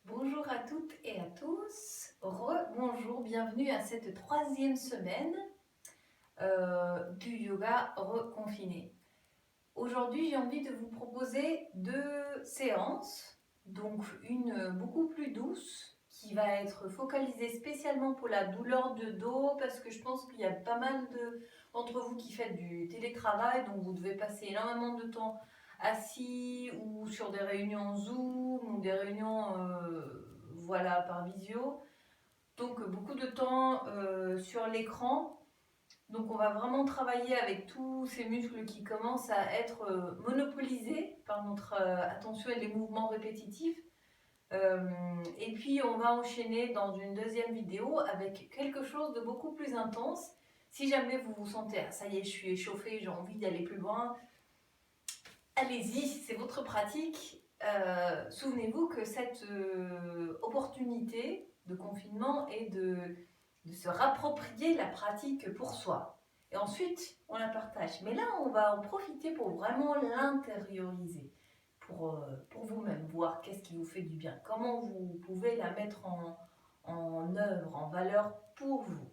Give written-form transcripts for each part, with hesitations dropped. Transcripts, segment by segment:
Bonjour à toutes et à tous, bonjour, bienvenue à cette troisième semaine du yoga reconfiné. Aujourd'hui, j'ai envie de vous proposer deux séances, donc une beaucoup plus douce qui va être focalisée spécialement pour la douleur de dos parce que je pense qu'il y a pas mal d'entre vous qui faites du télétravail, donc vous devez passer énormément de temps assis ou sur des réunions Zoom ou des réunions voilà, par visio. Donc beaucoup de temps sur l'écran. Donc on va vraiment travailler avec tous ces muscles qui commencent à être monopolisés par notre attention et les mouvements répétitifs. Et puis on va enchaîner dans une deuxième vidéo avec quelque chose de beaucoup plus intense. Si jamais vous vous sentez, ah, ça y est, je suis échauffée, j'ai envie d'aller plus loin, allez-y, c'est votre pratique. Souvenez-vous que cette opportunité de confinement est de se rapproprier la pratique pour soi. Et ensuite, on la partage. Mais là, on va en profiter pour vraiment l'intérioriser, pour vous-même, voir qu'est-ce qui vous fait du bien, comment vous pouvez la mettre en œuvre, en valeur pour vous.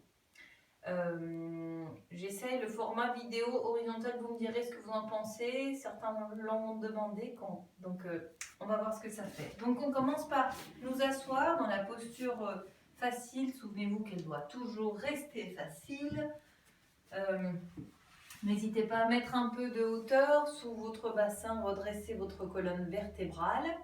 J'essaye le format vidéo horizontal, vous me direz ce que vous en pensez. Certains l'ont demandé quand. Donc on va voir ce que ça fait. Donc on commence par nous asseoir dans la posture facile. Souvenez-vous qu'elle doit toujours rester facile. N'hésitez pas à mettre un peu de hauteur sous votre bassin, redressez votre colonne vertébrale.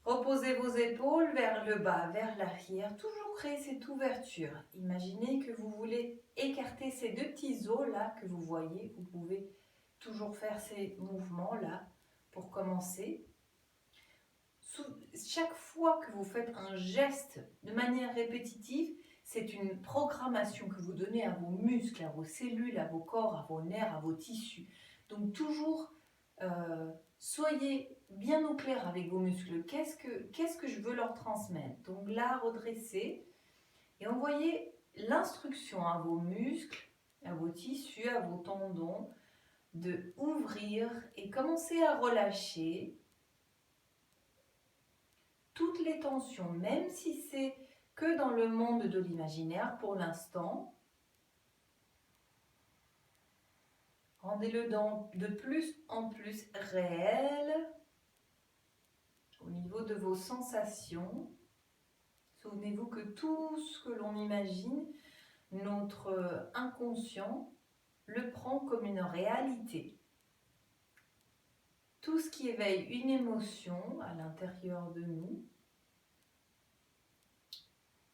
Reposez vos épaules vers le bas, vers l'arrière. Toujours créer cette ouverture. Imaginez que vous voulez écarter ces deux petits os là que vous voyez. Vous pouvez toujours faire ces mouvements là pour commencer. Chaque fois que vous faites un geste de manière répétitive, c'est une programmation que vous donnez à vos muscles, à vos cellules, à vos corps, à vos nerfs, à vos tissus. Donc toujours soyez bien au clair avec vos muscles. Qu'est-ce que je veux leur transmettre? Donc là, redressez et envoyez l'instruction à vos muscles, à vos tissus, à vos tendons de ouvrir et commencer à relâcher toutes les tensions, même si c'est que dans le monde de l'imaginaire pour l'instant. Rendez-le de plus en plus réel au niveau de vos sensations. Souvenez-vous que tout ce que l'on imagine, notre inconscient le prend comme une réalité. Tout ce qui éveille une émotion à l'intérieur de nous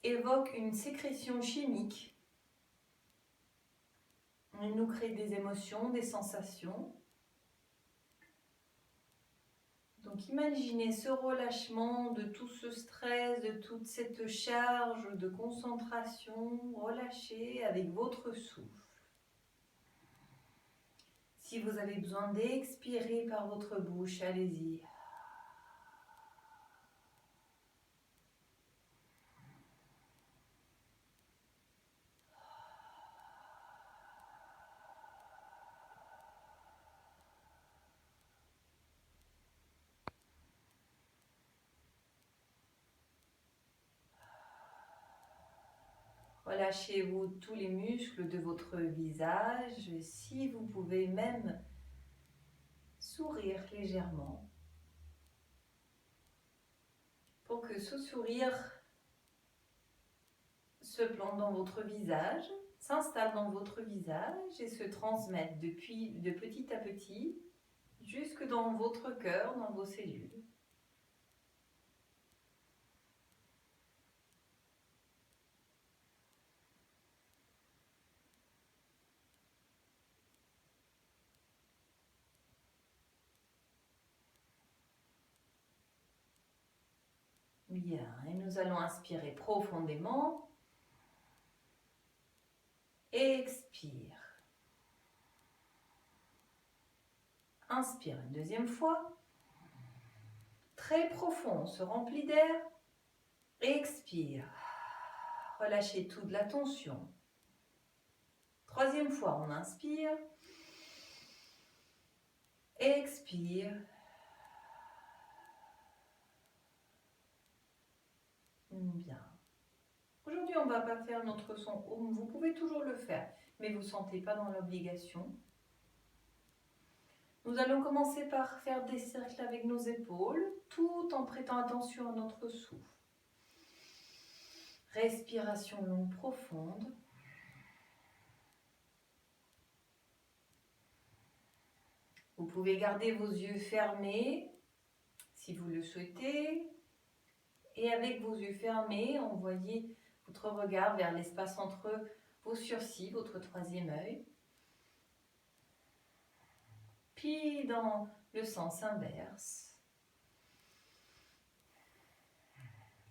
évoque une sécrétion chimique. Il nous crée des émotions, des sensations. Donc imaginez ce relâchement de tout ce stress, de toute cette charge de concentration, relâchez avec votre souffle. Si vous avez besoin d'expirer par votre bouche, allez-y. Relâchez-vous tous les muscles de votre visage. Si vous pouvez même sourire légèrement. Pour que ce sourire se plante dans votre visage, s'installe dans votre visage et se transmette de petit à petit jusque dans votre cœur, dans vos cellules. Bien, et nous allons inspirer profondément. Expire. Inspire une deuxième fois. Très profond, on se remplit d'air. Expire. Relâchez toute la tension. Troisième fois, on inspire. Expire. Bien. Aujourd'hui, on ne va pas faire notre son Om. Vous pouvez toujours le faire, mais vous ne sentez pas dans l'obligation. Nous allons commencer par faire des cercles avec nos épaules, tout en prêtant attention à notre souffle. Respiration longue, profonde. Vous pouvez garder vos yeux fermés si vous le souhaitez. Et avec vos yeux fermés, envoyez votre regard vers l'espace entre vos sourcils, votre troisième œil. Puis dans le sens inverse.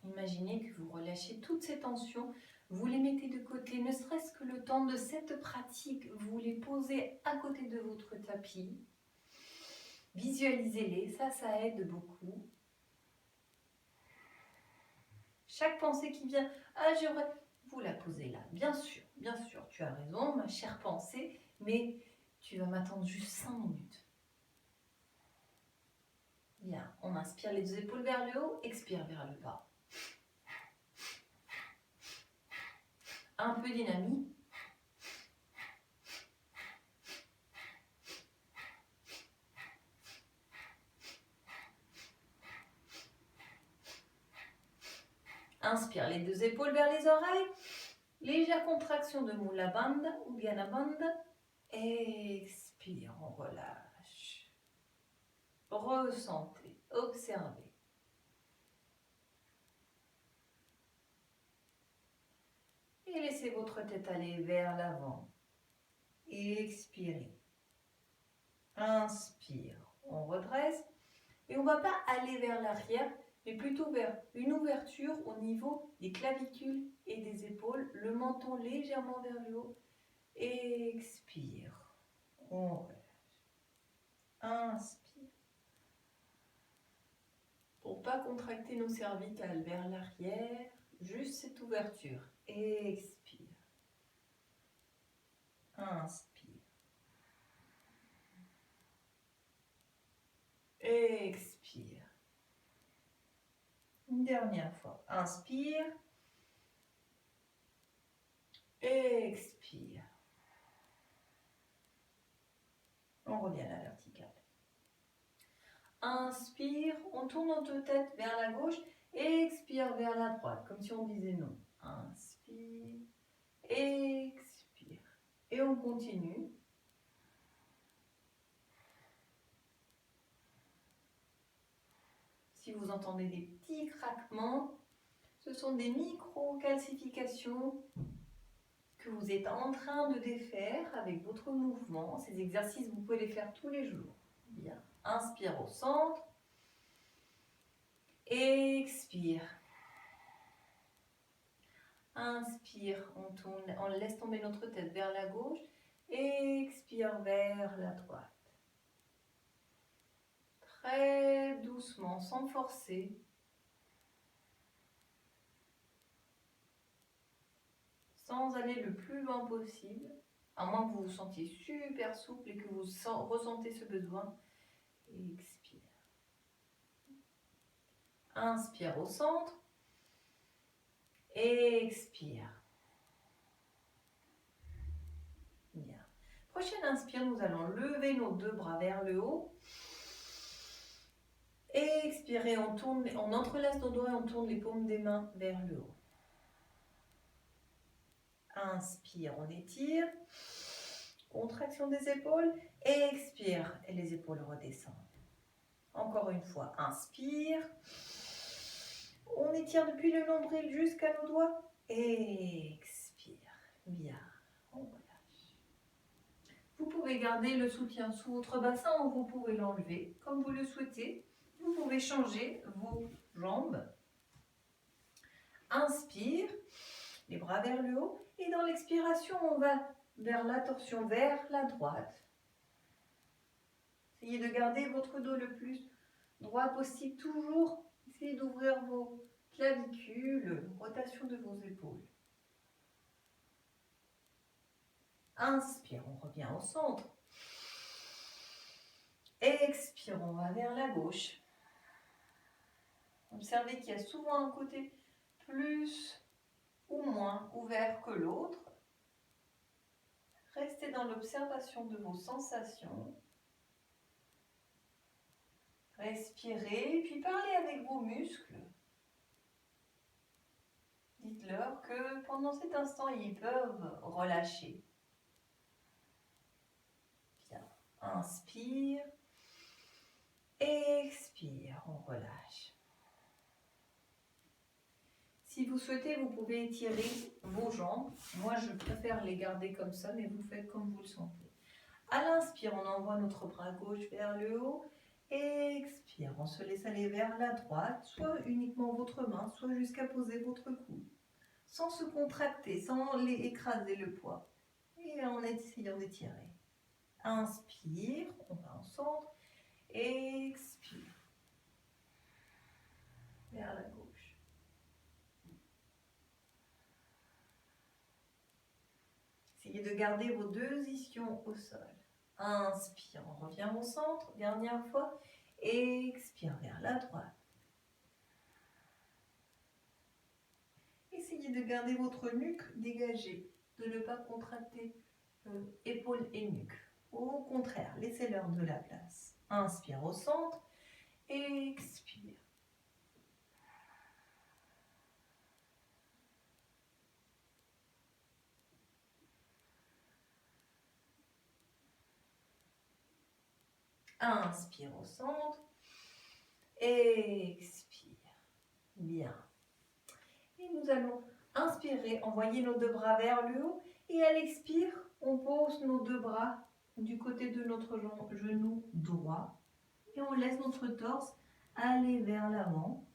Imaginez que vous relâchez toutes ces tensions, vous les mettez de côté, ne serait-ce que le temps de cette pratique, vous les posez à côté de votre tapis. Visualisez-les, ça aide beaucoup. Chaque pensée qui vient, ah j'aimerais, vous la posez là. Bien sûr, tu as raison, ma chère pensée, mais tu vas m'attendre juste 5 minutes. Bien, on inspire les deux épaules vers le haut, expire vers le bas. Un peu dynamique. Inspire les deux épaules vers les oreilles. Légère contraction de Mula Bandha ou Uddiyana Bandha. Expire, on relâche. Ressentez, observez. Et laissez votre tête aller vers l'avant. Expirez. Inspire, on redresse. Et on ne va pas aller vers l'arrière, mais plutôt vers une ouverture au niveau des clavicules et des épaules, le menton légèrement vers le haut. Expire, on relâche. Inspire. Pour ne pas contracter nos cervicales vers l'arrière, juste cette ouverture. Expire. Inspire. Expire. Une dernière fois. Inspire. Expire. On revient à la verticale. Inspire, on tourne notre tête vers la gauche. Expire vers la droite, comme si on disait non. Inspire. Expire. Et on continue. Si vous entendez des petits craquements, ce sont des micro-calcifications que vous êtes en train de défaire avec votre mouvement. Ces exercices, vous pouvez les faire tous les jours. Bien. Inspire au centre. Expire. Inspire, on laisse tomber notre tête vers la gauche. Expire vers la droite. Très doucement, sans forcer. Sans aller le plus loin possible, à moins que vous vous sentiez super souple et que vous ressentez ce besoin. Expire. Inspire au centre. Expire. Bien. Prochaine inspire, nous allons lever nos deux bras vers le haut. Expirez, on entrelace nos doigts et on tourne les paumes des mains vers le haut. Inspire, on étire. Contraction des épaules. Expire et les épaules redescendent. Encore une fois, inspire. On étire depuis le nombril jusqu'à nos doigts. Expire. Bien, on relâche. Vous pouvez garder le soutien sous votre bassin ou vous pouvez l'enlever comme vous le souhaitez. Vous pouvez changer vos jambes. Inspire, les bras vers le haut. Et dans l'expiration, on va vers la torsion, vers la droite. Essayez de garder votre dos le plus droit possible. Toujours essayez d'ouvrir vos clavicules, rotation de vos épaules. Inspire, on revient au centre. Expire, on va vers la gauche. Observez qu'il y a souvent un côté plus ou moins ouvert que l'autre. Restez dans l'observation de vos sensations. Respirez, puis parlez avec vos muscles. Dites-leur que pendant cet instant, ils peuvent relâcher. Bien. Inspire. Expire, on relâche. Si vous souhaitez, vous pouvez étirer vos jambes. Moi, je préfère les garder comme ça, mais vous faites comme vous le sentez. À l'inspire, on envoie notre bras gauche vers le haut. Expire, on se laisse aller vers la droite, soit uniquement votre main, soit jusqu'à poser votre coude. Sans se contracter, sans écraser le poids. Et en essayant d'étirer. Inspire, on va en centre. Expire. Vers la gauche. Essayez de garder vos deux ischions au sol. Inspire, on revient au centre, dernière fois. Expire vers la droite. Essayez de garder votre nuque dégagée, de ne pas contracter épaules et nuque. Au contraire, laissez-leur de la place. Inspire au centre, expire. Inspire au centre, expire. Bien. Et nous allons inspirer, envoyer nos deux bras vers le haut. Et à l'expire, on pose nos deux bras du côté de notre genou droit. Et on laisse notre torse aller vers l'avant.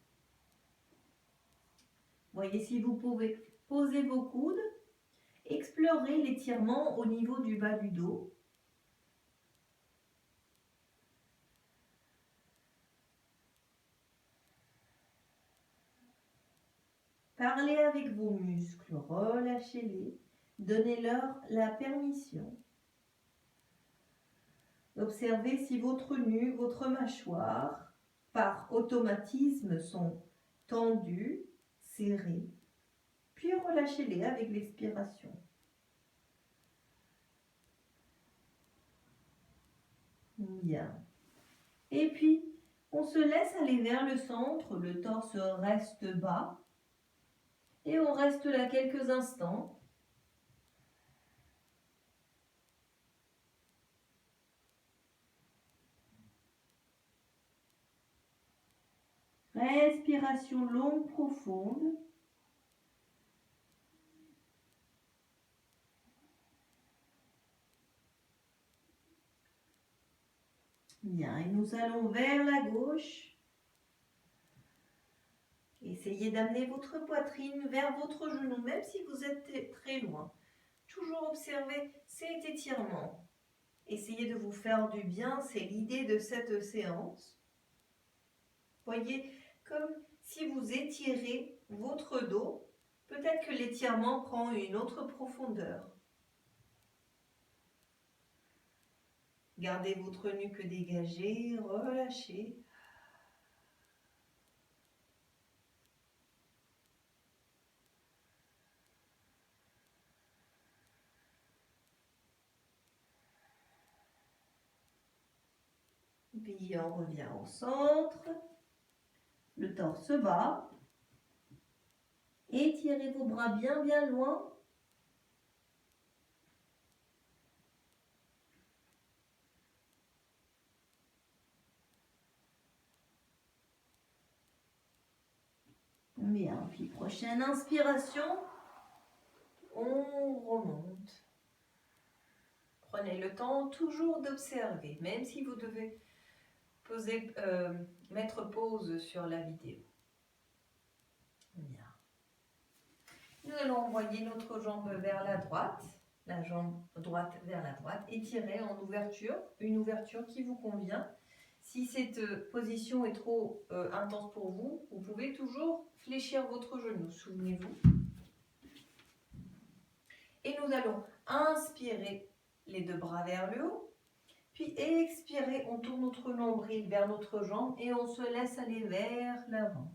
Voyez si vous pouvez poser vos coudes. Explorez l'étirement au niveau du bas du dos. Parlez avec vos muscles, relâchez-les, donnez-leur la permission. Observez si votre nuque, votre mâchoire, par automatisme, sont tendus, serrés, puis relâchez-les avec l'expiration. Bien. Et puis, on se laisse aller vers le centre, le torse reste bas. Et on reste là quelques instants. Respiration longue, profonde. Bien, et nous allons vers la gauche. Essayez d'amener votre poitrine vers votre genou, même si vous êtes très loin. Toujours observer cet étirement. Essayez de vous faire du bien, c'est l'idée de cette séance. Voyez, comme si vous étirez votre dos, peut-être que l'étirement prend une autre profondeur. Gardez votre nuque dégagée, relâchez. Puis on revient au centre, le torse bas. Étirez vos bras bien bien loin. Bien, puis prochaine inspiration, on remonte. Prenez le temps toujours d'observer, même si vous devez mettre pause sur la vidéo. Bien. Nous allons envoyer notre jambe vers la droite, la jambe droite vers la droite, étirer en ouverture, une ouverture qui vous convient. Si cette position est trop intense pour vous, vous pouvez toujours fléchir votre genou, souvenez-vous. Et nous allons inspirer les deux bras vers le haut, puis expirer, on tourne notre nombril vers notre jambe et on se laisse aller vers l'avant.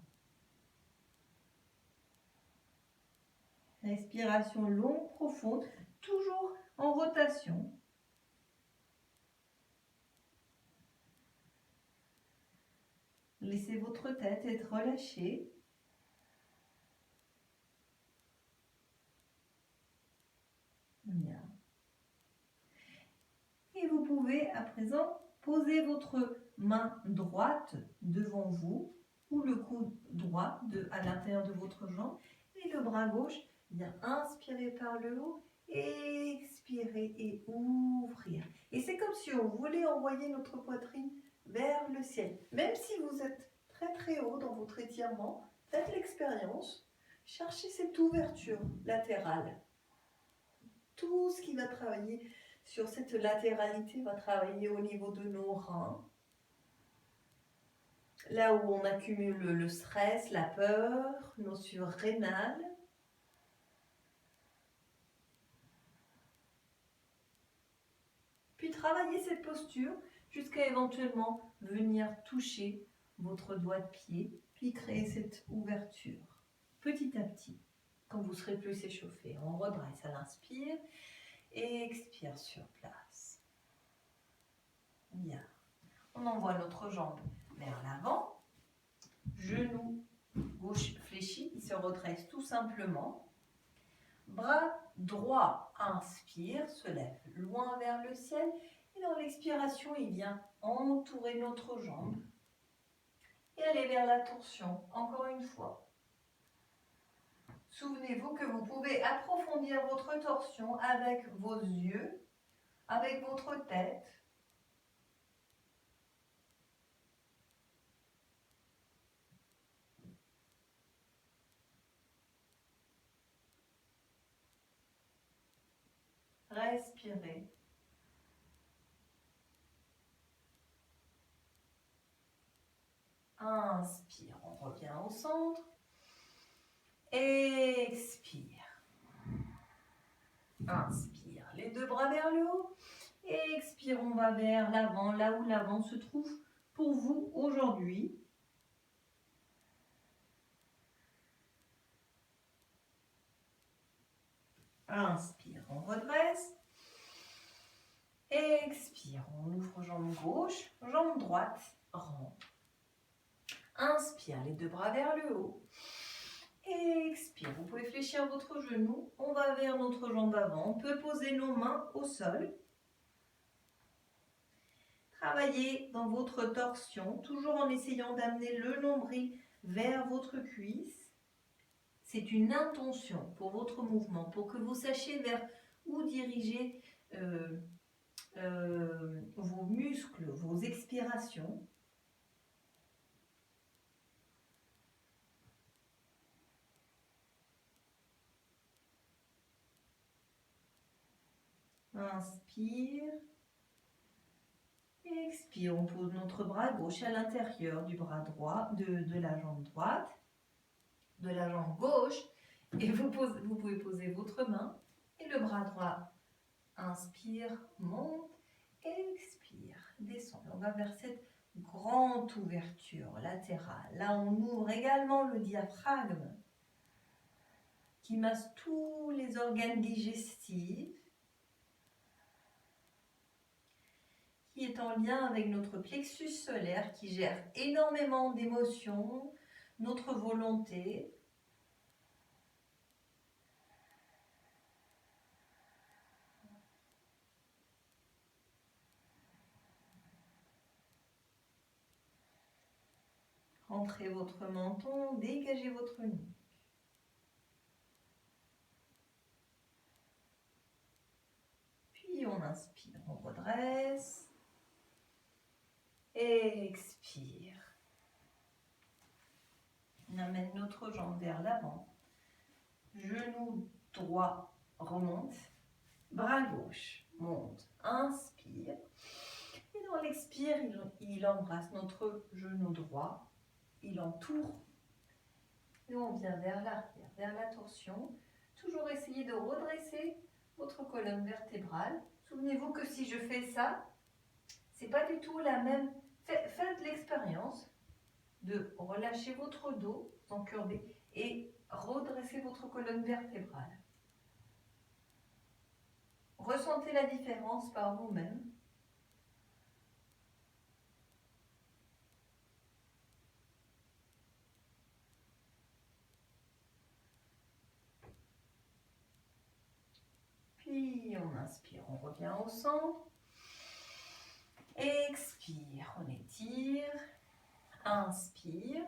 Respiration longue, profonde, toujours en rotation. Laissez votre tête être relâchée. Bien. Et vous pouvez à présent poser votre main droite devant vous ou le coude droit à l'intérieur de votre jambe et le bras gauche. Bien, inspirez par le haut, expirez et ouvrir. Et c'est comme si on voulait envoyer notre poitrine vers le ciel. Même si vous êtes très très haut dans votre étirement, faites l'expérience. Cherchez cette ouverture latérale. Tout ce qui va travailler sur cette latéralité va travailler au niveau de nos reins. Là où on accumule le stress, la peur, nos surrénales. Puis travaillez cette posture jusqu'à éventuellement venir toucher votre doigt de pied, puis créer cette ouverture petit à petit. Quand vous serez plus échauffé, on redresse à l'inspire et expire sur place. Bien. On envoie notre jambe vers l'avant. Genou gauche fléchi, il se redresse tout simplement. Bras droit, inspire, se lève loin vers le ciel. Et dans l'expiration, il vient entourer notre jambe. Et aller vers la torsion, encore une fois. Souvenez-vous que vous pouvez approfondir votre torsion avec vos yeux, avec votre tête. Respirez. Inspire, on revient au centre. Expire. Inspire, les deux bras vers le haut. Expire, on va vers l'avant, là où l'avant se trouve pour vous aujourd'hui. Inspire, on redresse. Expire, on ouvre jambe gauche, jambe droite, rentre. Inspire, les deux bras vers le haut. Expire, vous pouvez fléchir votre genou, on va vers notre jambe avant. On peut poser nos mains au sol. Travaillez dans votre torsion, toujours en essayant d'amener le nombril vers votre cuisse. C'est une intention pour votre mouvement, pour que vous sachiez vers où diriger vos muscles, vos expirations. Inspire. Expire, on pose notre bras gauche à l'intérieur du bras droit, de la jambe droite, de la jambe gauche. Et vous pouvez poser votre main et le bras droit. Inspire, monte, expire, descend. On va vers cette grande ouverture latérale. Là, on ouvre également le diaphragme qui masse tous les organes digestifs, qui est en lien avec notre plexus solaire qui gère énormément d'émotions, notre volonté. Rentrez votre menton, dégagez votre nuque. Puis on inspire, on redresse. Expire. On amène notre jambe vers l'avant. Genou droit remonte. Bras gauche monte. Inspire. Et dans l'expire, il embrasse notre genou droit. Il entoure. Et on vient vers l'arrière, vers la torsion. Toujours essayer de redresser votre colonne vertébrale. Souvenez-vous que si je fais ça, c'est pas du tout la même. Faites l'expérience de relâcher votre dos, encurbé, et redressez votre colonne vertébrale. Ressentez la différence par vous-même. Puis on inspire, on revient au centre. Expire, on étire. Inspire.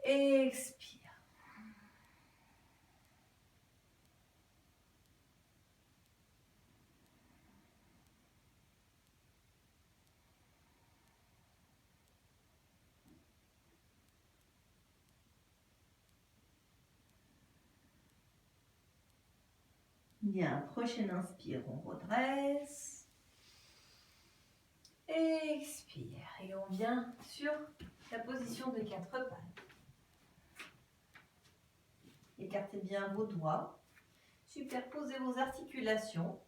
Expire. Bien, prochaine inspire, on redresse. Expire. Et on vient sur la position de 4 pattes. Écartez bien vos doigts. Superposez vos articulations.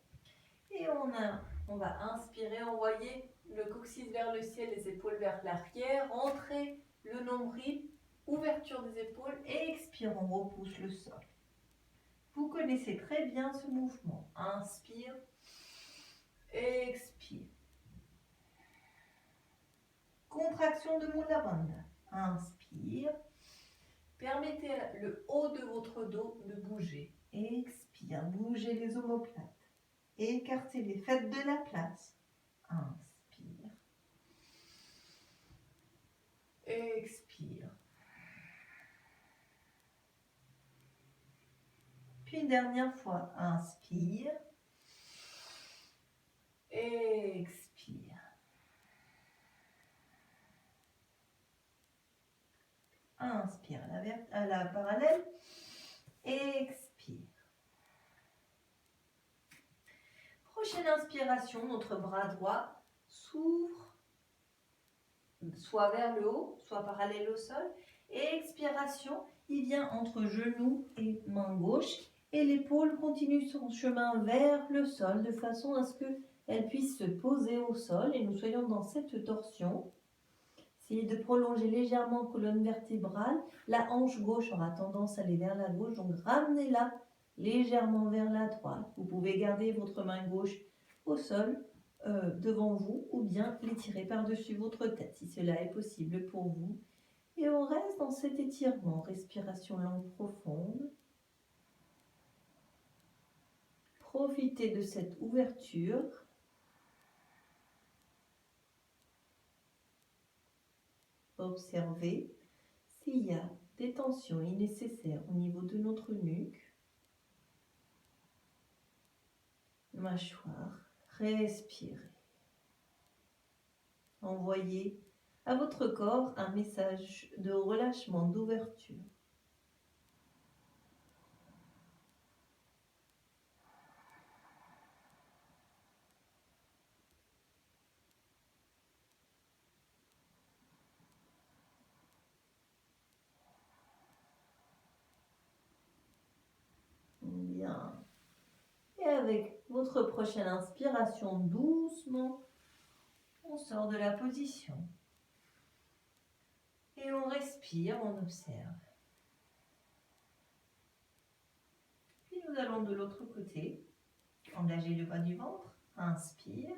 Et on va inspirer, envoyer le coccyx vers le ciel, les épaules vers l'arrière. Rentrez le nombril, ouverture des épaules. Et expire, on repousse le sol. Vous connaissez très bien ce mouvement. Inspire, expire. Contraction de Mula Bandha. Inspire. Permettez le haut de votre dos de bouger. Expire, bougez les omoplates. Écartez-les, faites de la place. Inspire. Expire. Puis une dernière fois, inspire. Expire. Inspire à la parallèle. Expire. Prochaine inspiration, notre bras droit s'ouvre, soit vers le haut, soit parallèle au sol. Et expiration, il vient entre genou et main gauche. Et l'épaule continue son chemin vers le sol de façon à ce qu'elle puisse se poser au sol et nous soyons dans cette torsion. Essayez de prolonger légèrement colonne vertébrale. La hanche gauche aura tendance à aller vers la gauche, donc ramenez-la légèrement vers la droite. Vous pouvez garder votre main gauche au sol devant vous ou bien l'étirer par-dessus votre tête si cela est possible pour vous. Et on reste dans cet étirement. Respiration longue profonde. Profitez de cette ouverture. Observez s'il y a des tensions nécessaires au niveau de notre nuque. Mâchoire. Respirez. Envoyez à votre corps un message de relâchement, d'ouverture. Bien. Et avec votre prochaine inspiration, doucement, on sort de la position. Et on respire, on observe. Puis nous allons de l'autre côté. Engagez le bas du ventre. Inspire.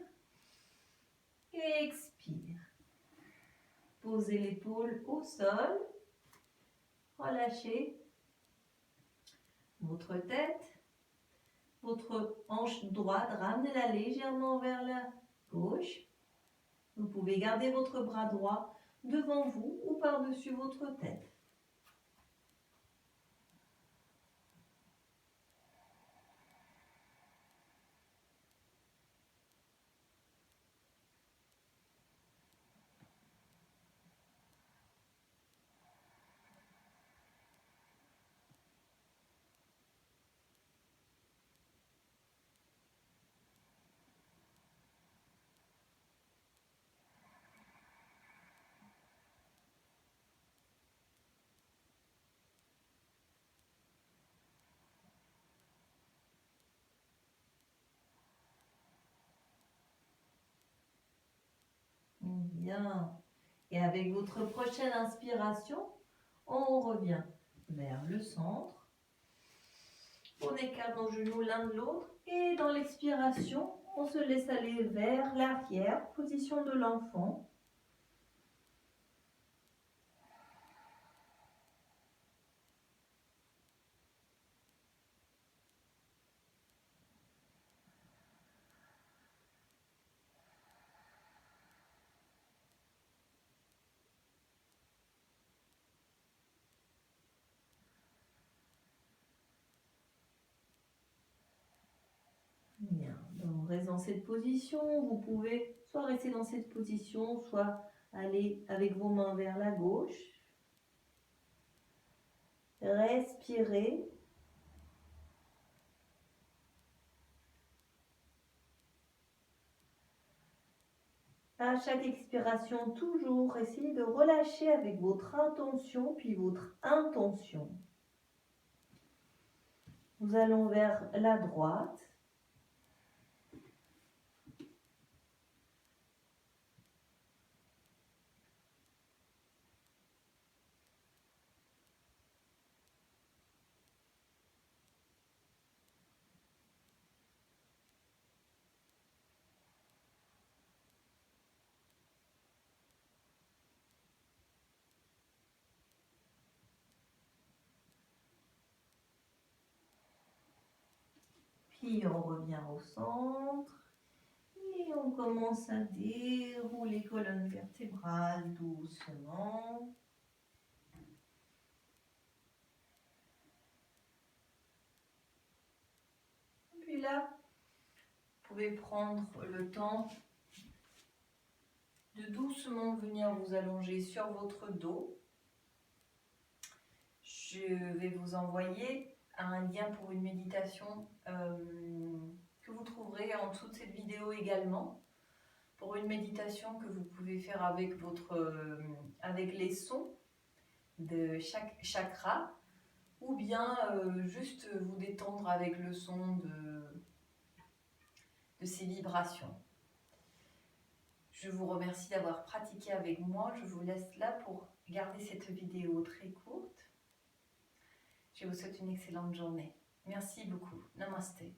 Expire. Posez l'épaule au sol. Relâchez votre tête. Votre hanche droite, ramenez-la légèrement vers la gauche. Vous pouvez garder votre bras droit devant vous ou par-dessus votre tête. Bien. Et avec votre prochaine inspiration, on revient vers le centre. On écarte nos genoux l'un de l'autre et dans l'expiration, on se laisse aller vers l'arrière, position de l'enfant. Bien, donc on reste dans cette position. Vous pouvez soit rester dans cette position, soit aller avec vos mains vers la gauche. Respirez. À chaque expiration, toujours essayez de relâcher avec votre intention, puis votre intention. Nous allons vers la droite. Puis on revient au centre et on commence à dérouler colonne vertébrale doucement. Puis là, vous pouvez prendre le temps de doucement venir vous allonger sur votre dos. Je vais vous envoyer un lien pour une méditation que vous trouverez en dessous de cette vidéo également, pour une méditation que vous pouvez faire avec, avec les sons de chaque chakra, ou bien juste vous détendre avec le son de ces vibrations. Je vous remercie d'avoir pratiqué avec moi. Je vous laisse là pour garder cette vidéo très courte. Je vous souhaite une excellente journée. Merci beaucoup. Namasté.